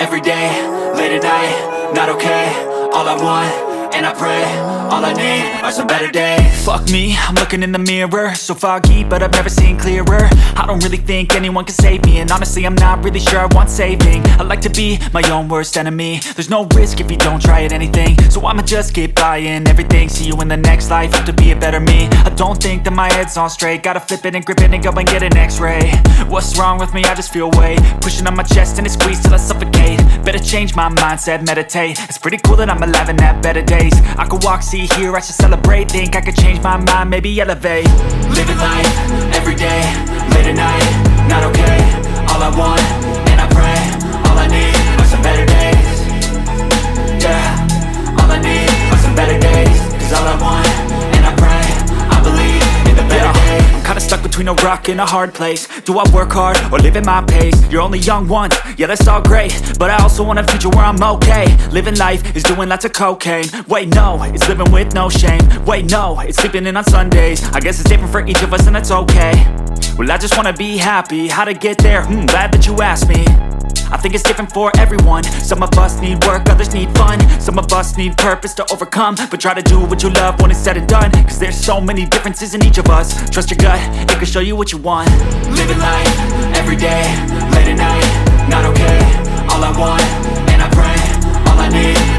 every day, late at night, not okay. All I want, and I pray, all I need are some better days. Fuck me, I'm looking in the mirror, so foggy, but I've never seen clearer. I don't really think anyone can save me, and honestly I'm not really sure I want saving. I like to be my own worst enemy. There's no risk if you don't try at anything, so I'ma just keep buying everything. See you in the next life, hope to be a better me. I don't think that my head's on straight, gotta flip it and grip it and go and get an x-ray. What's wrong with me? I just feel weight pushing on my chest and it squeezes till I suffocate. Better change my mindset, meditate. It's pretty cool that I'm alive and have better days. I could walk, see, hear, I should celebrate. Think I could change my mind, maybe elevate. Living life, every day, late at night, not okay. All I want, and I pray, all I need are some better days. Yeah, all I need are some better days. Cause all I want, and I pray, I believe in the better days. I'm kinda stuck between a rock and a hard place. Do I work hard or live at my pace? You're only young once, yeah that's all great, but I also want a future where I'm okay. Living life is doing lots of cocaine. Wait no, it's living with no shame. Wait no, it's sleeping in on Sundays. I guess it's different for each of us and that's okay. Well I just wanna be happy, how to get there? Glad that you asked me. I think it's different for everyone. Some of us need work, others need fun. Some of us need purpose to overcome. But try to do what you love when it's said and done. Cause there's so many differences in each of us. Trust your gut, it can show you what you want. Living life, every day, late at night, not okay. All I want, and I pray, all I need